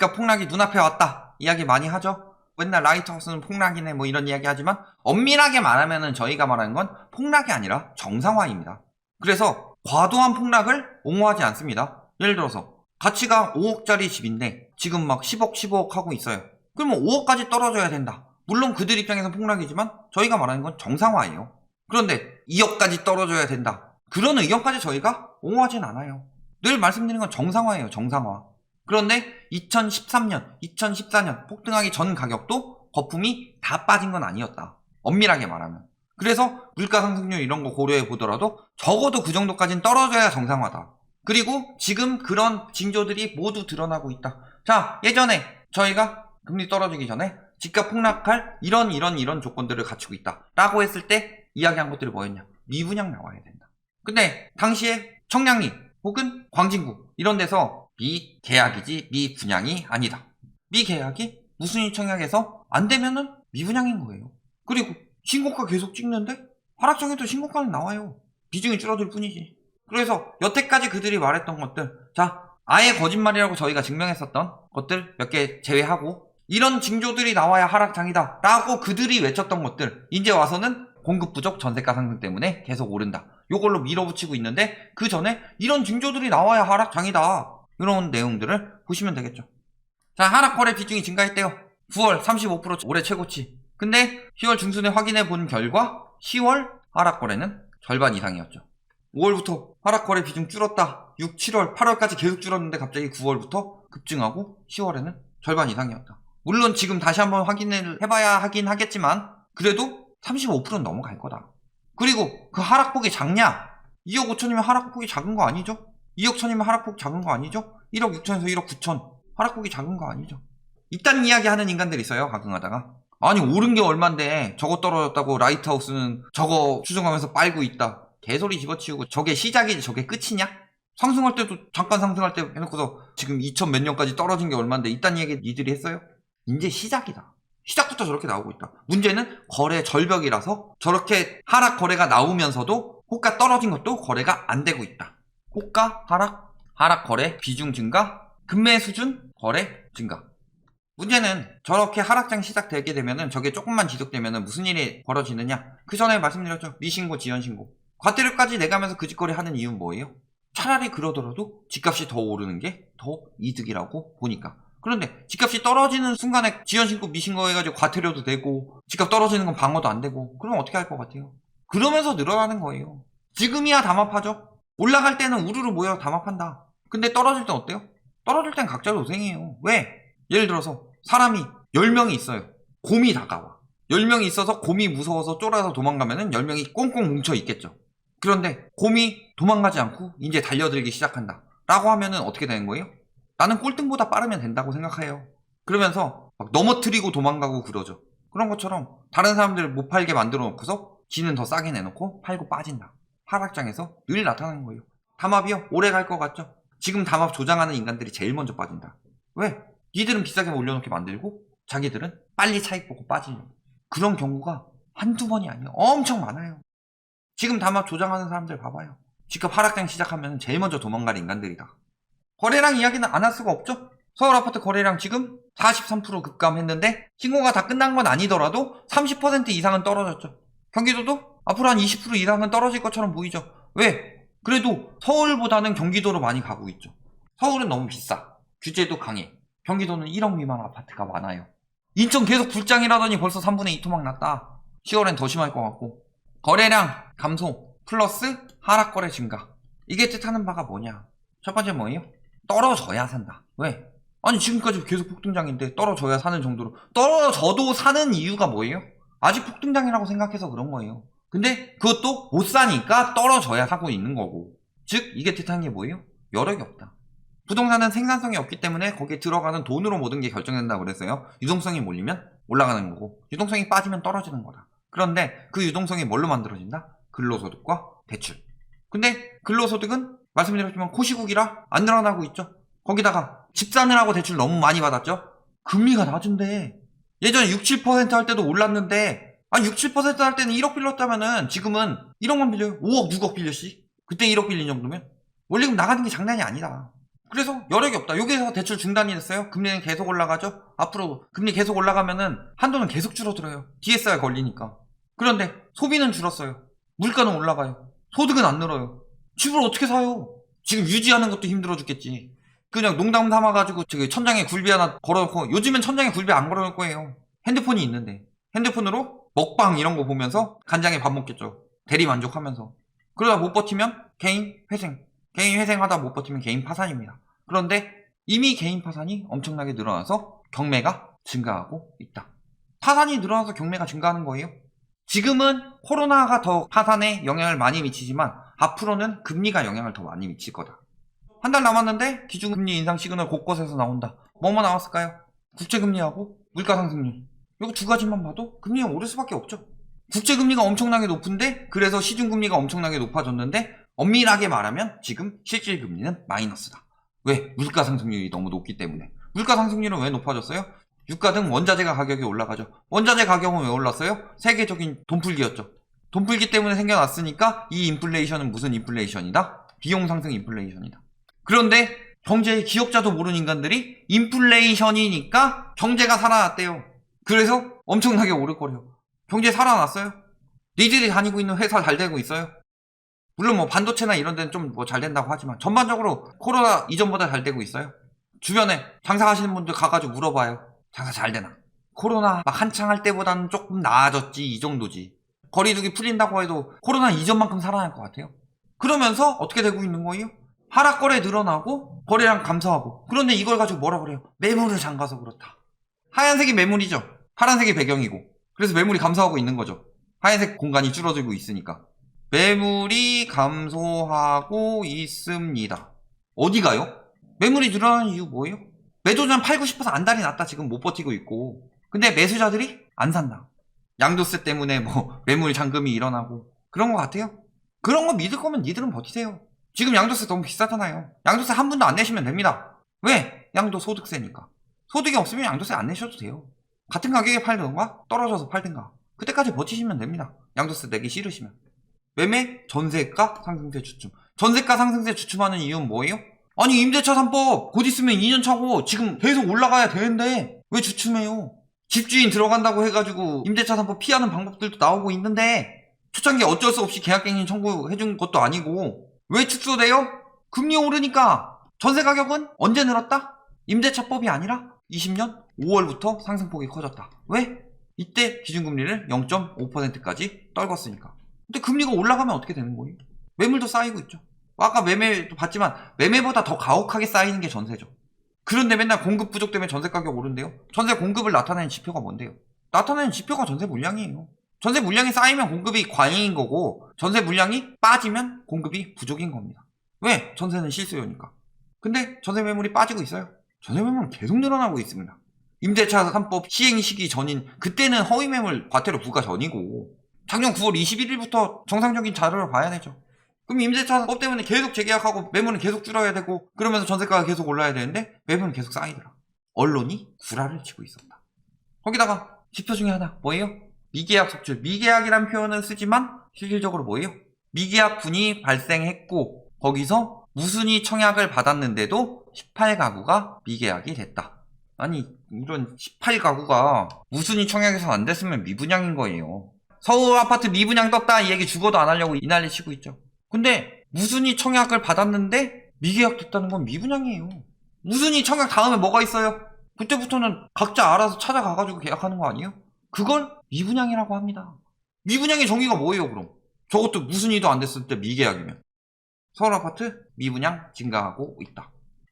집값 폭락이 눈앞에 왔다 이야기 많이 하죠. 맨날 라이트하우스는 폭락이네 뭐 이런 이야기 하지만 엄밀하게 말하면은 저희가 말하는 건 폭락이 아니라 정상화입니다. 그래서 과도한 폭락을 옹호하지 않습니다. 예를 들어서 가치가 5억짜리 집인데 지금 막 10억 15억 하고 있어요. 그러면 5억까지 떨어져야 된다. 물론 그들 입장에서는 폭락이지만 저희가 말하는 건 정상화예요. 그런데 2억까지 떨어져야 된다. 그런 의견까지 저희가 옹호하진 않아요. 늘 말씀드리는 건 정상화예요. 정상화. 그런데 2013년, 2014년 폭등하기 전 가격도 거품이 다 빠진 건 아니었다. 엄밀하게 말하면. 그래서 물가 상승률 이런 거 고려해 보더라도 적어도 그 정도까지는 떨어져야 정상화다. 그리고 지금 그런 징조들이 모두 드러나고 있다. 자, 예전에 저희가 금리 떨어지기 전에 집값 폭락할 이런 조건들을 갖추고 있다 라고 했을 때 이야기한 것들이 뭐였냐? 미분양 나와야 된다. 근데 당시에 청량리 혹은 광진구 이런 데서 미계약이지 미분양이 아니다. 미계약이 무순위 청약에서 안 되면은 미분양인 거예요. 그리고 신고가 계속 찍는데 하락장에도 신고가는 나와요. 비중이 줄어들 뿐이지. 그래서 여태까지 그들이 말했던 것들, 자, 아예 거짓말이라고 저희가 증명했었던 것들 몇 개 제외하고 이런 징조들이 나와야 하락장이다 라고 그들이 외쳤던 것들, 이제 와서는 공급 부족, 전세가 상승 때문에 계속 오른다. 요걸로 밀어붙이고 있는데 그 전에 이런 징조들이 나와야 하락장이다. 이런 내용들을 보시면 되겠죠. 자, 하락거래 비중이 증가했대요. 9월 35% 올해 최고치. 근데 10월 중순에 확인해 본 결과 10월 하락거래는 절반 이상이었죠. 5월부터 하락거래 비중 줄었다. 6, 7월, 8월까지 계속 줄었는데 갑자기 9월부터 급증하고 10월에는 절반 이상이었다. 물론 지금 다시 한번 확인을 해봐야 하긴 하겠지만 그래도 35%는 넘어갈 거다. 그리고 그 하락폭이 작냐? 2억 5천이면 하락폭이 작은 거 아니죠? 2억 천이면 하락폭 작은 거 아니죠? 1억 6천에서 1억 9천 하락폭이 작은 거 아니죠? 이딴 이야기 하는 인간들이 있어요. 가끔하다가. 아니 오른 게 얼만데 저거 떨어졌다고 라이트하우스는 저거 추정하면서 빨고 있다. 개소리 집어치우고 저게 시작이지 저게 끝이냐? 상승할 때도 잠깐 상승할 때 해놓고서 지금 2000 몇 년까지 떨어진 게 얼만데 이딴 얘기 니들이 했어요? 이제 시작이다. 시작부터 저렇게 나오고 있다. 문제는 거래 절벽이라서 저렇게 하락 거래가 나오면서도 호가 떨어진 것도 거래가 안 되고 있다. 호가 하락 거래 비중 증가, 금매 수준 거래 증가. 문제는 저렇게 하락장 시작되게 되면은 저게 조금만 지속되면은 무슨 일이 벌어지느냐? 그 전에 말씀드렸죠. 미신고, 지연신고. 과태료까지 내가면서 그 짓거리 하는 이유는 뭐예요? 차라리 그러더라도 집값이 더 오르는 게 더 이득이라고 보니까. 그런데 집값이 떨어지는 순간에 지연신고, 미신고 해가지고 과태료도 되고 집값 떨어지는 건 방어도 안 되고 그러면 어떻게 할 것 같아요? 그러면서 늘어나는 거예요. 지금이야 담합하죠. 올라갈 때는 우르르 모여 담합한다. 근데 떨어질 땐 어때요? 떨어질 땐 각자 노생이에요. 왜? 예를 들어서 사람이 10명이 있어요. 곰이 다가와. 10명이 있어서 곰이 무서워서 쫄아서 도망가면은 10명이 꽁꽁 뭉쳐 있겠죠. 그런데 곰이 도망가지 않고 이제 달려들기 시작한다 라고 하면은 어떻게 되는 거예요? 나는 꼴등보다 빠르면 된다고 생각해요. 그러면서 막 넘어뜨리고 도망가고 그러죠. 그런 것처럼 다른 사람들을 못 팔게 만들어 놓고서 지는 더 싸게 내놓고 팔고 빠진다. 하락장에서 늘 나타나는 거예요. 담합이요? 오래 갈 것 같죠? 지금 담합 조장하는 인간들이 제일 먼저 빠진다. 왜? 니들은 비싸게 올려놓게 만들고 자기들은 빨리 차익 보고 빠지려고. 그런 경우가 한두 번이 아니에요. 엄청 많아요. 지금 담합 조장하는 사람들 봐봐요. 집값 하락장 시작하면 제일 먼저 도망갈 인간들이다. 거래량 이야기는 안 할 수가 없죠? 서울 아파트 거래량 지금 43% 급감했는데 신고가 다 끝난 건 아니더라도 30% 이상은 떨어졌죠. 경기도도 앞으로 한 20% 이상은 떨어질 것처럼 보이죠. 왜? 그래도 서울보다는 경기도로 많이 가고 있죠. 서울은 너무 비싸. 규제도 강해. 경기도는 1억 미만 아파트가 많아요. 인천 계속 불장이라더니 벌써 3분의 2 토막 났다. 10월엔 더 심할 것 같고. 거래량 감소 플러스 하락거래 증가. 이게 뜻하는 바가 뭐냐? 첫 번째 뭐예요? 떨어져야 산다. 왜? 아니 지금까지 계속 폭등장인데 떨어져야 사는 정도로. 떨어져도 사는 이유가 뭐예요? 아직 폭등장이라고 생각해서 그런 거예요. 근데 그것도 못 사니까 떨어져야 사고 있는 거고. 즉 이게 뜻하는 게 뭐예요? 여력이 없다. 부동산은 생산성이 없기 때문에 거기에 들어가는 돈으로 모든 게 결정된다고 그랬어요. 유동성이 몰리면 올라가는 거고 유동성이 빠지면 떨어지는 거다. 그런데 그 유동성이 뭘로 만들어진다? 근로소득과 대출. 근데 근로소득은 말씀드렸지만 코시국이라 안 늘어나고 있죠. 거기다가 집 사느라고 대출 너무 많이 받았죠. 금리가 낮은데 예전에 6, 7% 할 때도 올랐는데 6, 7% 할 때는 1억 빌렸다면은 지금은 1억만 빌려요. 5억, 6억 빌렸지. 그때 1억 빌린 정도면 원리금 나가는 게 장난이 아니다. 그래서 여력이 없다. 여기서 대출 중단이 됐어요. 금리는 계속 올라가죠. 앞으로 금리 계속 올라가면은 한도는 계속 줄어들어요. DSR 걸리니까. 그런데 소비는 줄었어요. 물가는 올라가요. 소득은 안 늘어요. 집을 어떻게 사요? 지금 유지하는 것도 힘들어 죽겠지. 그냥 농담 삼아가지고 저기 천장에 굴비 하나 걸어놓고, 요즘엔 천장에 굴비 안 걸어놓을 거예요. 핸드폰이 있는데 핸드폰으로 먹방 이런 거 보면서 간장에 밥 먹겠죠. 대리 만족하면서. 그러다 못 버티면 개인 회생하다 못 버티면 개인 파산입니다. 그런데 이미 개인 파산이 엄청나게 늘어나서 경매가 증가하고 있다. 파산이 늘어나서 경매가 증가하는 거예요. 지금은 코로나가 더 파산에 영향을 많이 미치지만 앞으로는 금리가 영향을 더 많이 미칠 거다. 한 달 남았는데 기준금리 인상 시그널 곳곳에서 나온다. 뭐뭐 나왔을까요? 국채금리하고 물가상승률. 이거 두 가지만 봐도 금리가 오를 수밖에 없죠. 국채금리가 엄청나게 높은데, 그래서 시중금리가 엄청나게 높아졌는데, 엄밀하게 말하면 지금 실질금리는 마이너스다. 왜? 물가상승률이 너무 높기 때문에. 물가상승률은 왜 높아졌어요? 유가 등 원자재가 가격이 올라가죠. 원자재 가격은 왜 올랐어요? 세계적인 돈풀기였죠. 돈풀기 때문에 생겨났으니까 이 인플레이션은 무슨 인플레이션이다? 비용상승 인플레이션이다. 그런데 경제의 기억자도 모르는 인간들이 인플레이션이니까 경제가 살아났대요. 그래서 엄청나게 오를 거래요. 경제 살아났어요? 니들이 다니고 있는 회사 잘 되고 있어요? 물론 뭐 반도체나 이런 데는 좀 뭐 잘 된다고 하지만 전반적으로 코로나 이전보다 잘 되고 있어요? 주변에 장사하시는 분들 가가지고 물어봐요. 장사 잘 되나? 코로나 막 한창 할 때보다는 조금 나아졌지, 이 정도지. 거리두기 풀린다고 해도 코로나 이전만큼 살아날 것 같아요. 그러면서 어떻게 되고 있는 거예요? 하락거래 늘어나고 거래량 감소하고. 그런데 이걸 가지고 뭐라 그래요? 매물을 잠가서 그렇다. 하얀색이 매물이죠. 파란색이 배경이고. 그래서 매물이 감소하고 있는 거죠. 하얀색 공간이 줄어들고 있으니까. 매물이 감소하고 있습니다. 어디 가요? 매물이 늘어나는 이유 뭐예요? 매도자는 팔고 싶어서 안달이 났다. 지금 못 버티고 있고. 근데 매수자들이 안 산다. 양도세 때문에 뭐 매물 잠금이 일어나고 그런 것 같아요. 그런 거 믿을 거면 니들은 버티세요. 지금 양도세 너무 비싸잖아요. 양도세 한 푼도 안 내시면 됩니다. 왜? 양도소득세니까. 소득이 없으면 양도세 안 내셔도 돼요. 같은 가격에 팔든가 떨어져서 팔든가 그때까지 버티시면 됩니다. 양도세 내기 싫으시면. 매매, 전세가 상승세 주춤. 전세가 상승세 주춤하는 이유는 뭐예요? 아니 임대차 3법 곧 있으면 2년 차고 지금 계속 올라가야 되는데 왜 주춤해요? 집주인 들어간다고 해가지고 임대차 3법 피하는 방법들도 나오고 있는데 초창기에 어쩔 수 없이 계약갱신 청구해준 것도 아니고 왜 축소돼요? 금리 오르니까. 전세 가격은 언제 늘었다? 임대차법이 아니라 20년 5월부터 상승폭이 커졌다. 왜? 이때 기준금리를 0.5%까지 떨궜으니까. 근데 금리가 올라가면 어떻게 되는 거예요? 매물도 쌓이고 있죠. 아까 매매도 봤지만 매매보다 더 가혹하게 쌓이는 게 전세죠. 그런데 맨날 공급 부족 때문에 전세 가격 오른대요. 전세 공급을 나타내는 지표가 뭔데요? 나타내는 지표가 전세 물량이에요. 전세 물량이 쌓이면 공급이 과잉인 거고 전세 물량이 빠지면 공급이 부족인 겁니다. 왜? 전세는 실수요니까. 근데 전세 매물이 빠지고 있어요. 전세 매물은 계속 늘어나고 있습니다. 임대차 3법 시행 시기 전인 그때는 허위 매물 과태료 부과 전이고 작년 9월 21일부터 정상적인 자료를 봐야 되죠. 그럼 임대차 법 때문에 계속 재계약하고 매물은 계속 줄어야 되고 그러면서 전세가가 계속 올라야 되는데 매물은 계속 쌓이더라. 언론이 구라를 치고 있었다. 거기다가 지표 중에 하나 뭐예요? 미계약 속출. 미계약이란 표현을 쓰지만 실질적으로 뭐예요? 미계약분이 발생했고 거기서 무순위 청약을 받았는데도 18가구가 미계약이 됐다. 아니 이런 18가구가 무순위 청약에서 안 됐으면 미분양인 거예요. 서울 아파트 미분양 떴다 이 얘기 죽어도 안 하려고 이 난리 치고 있죠. 근데 무순위 청약을 받았는데 미계약 됐다는 건 미분양이에요. 무순위 청약 다음에 뭐가 있어요? 그때부터는 각자 알아서 찾아가가지고 계약하는 거 아니에요? 그걸 미분양이라고 합니다. 미분양의 정의가 뭐예요 그럼? 저것도 무순위도 안 됐을 때 미계약이면. 서울 아파트 미분양 증가하고 있다.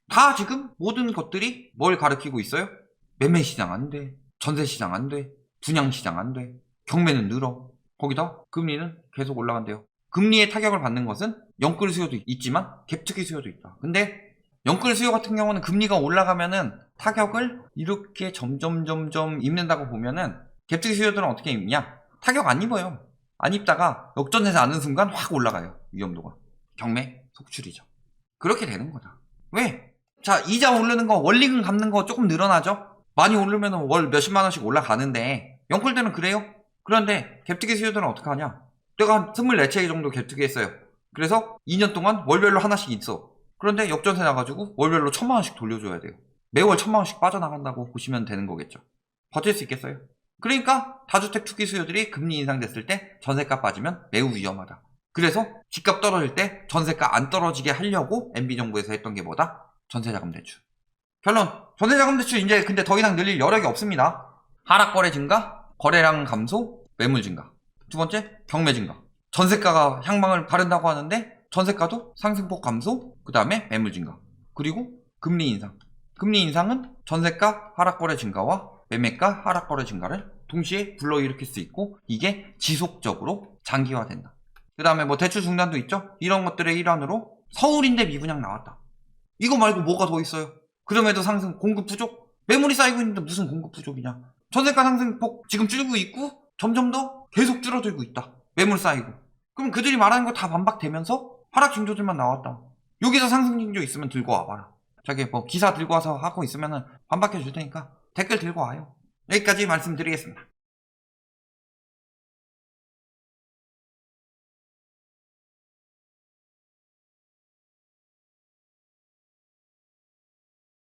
다 지금 모든 것들이 뭘 가리키고 있어요? 매매 시장 안 돼, 전세 시장 안 돼, 분양 시장 안 돼, 경매는 늘어. 거기다 금리는 계속 올라간대요. 금리에 타격을 받는 것은 영끌 수요도 있지만 갭투기 수요도 있다. 근데 영끌 수요 같은 경우는 금리가 올라가면은 타격을 이렇게 점점 입는다고 보면은 갭투기 수요들은 어떻게 입냐? 타격 안 입어요. 안 입다가 역전되지 않는 순간 확 올라가요. 위험도가. 경매 속출이죠. 그렇게 되는 거다. 왜? 자, 이자 오르는 거, 원리금 갚는 거 조금 늘어나죠? 많이 오르면 월 몇십만 원씩 올라가는데 영끌들은 그래요? 그런데 갭투기 수요들은 어떻게 하냐? 내가 한 24채 정도 갭투기 했어요. 그래서 2년 동안 월별로 하나씩 있어. 그런데 역전세 나가지고 월별로 1000만원씩 돌려줘야 돼요. 매월 1000만원씩 빠져나간다고 보시면 되는 거겠죠. 버틸 수 있겠어요? 그러니까 다주택 투기 수요들이 금리 인상됐을 때 전세가 빠지면 매우 위험하다. 그래서 집값 떨어질 때 전세가 안 떨어지게 하려고 MB정부에서 했던 게 뭐다? 전세자금 대출. 결론, 전세자금 대출 이제 근데 더 이상 늘릴 여력이 없습니다. 하락거래 증가, 거래량 감소, 매물 증가. 두 번째, 경매 증가. 전세가가 향방을 가른다고 하는데 전세가도 상승폭 감소, 그 다음에 매물 증가. 그리고 금리 인상. 금리 인상은 전세가 하락거래 증가와 매매가 하락거래 증가를 동시에 불러일으킬 수 있고 이게 지속적으로 장기화된다. 그 다음에 뭐 대출 중단도 있죠. 이런 것들의 일환으로 서울인대 미분양 나왔다. 이거 말고 뭐가 더 있어요? 그럼에도 상승, 공급 부족? 매물이 쌓이고 있는데 무슨 공급 부족이냐? 전세가 상승폭 지금 줄고 있고 점점 더 계속 줄어들고 있다. 매물 쌓이고. 그럼 그들이 말하는 거 다 반박되면서 하락 징조들만 나왔다. 여기서 상승 징조 있으면 들고 와봐라. 저기 뭐 기사 들고 와서 하고 있으면 반박해 줄 테니까 댓글 들고 와요. 여기까지 말씀드리겠습니다.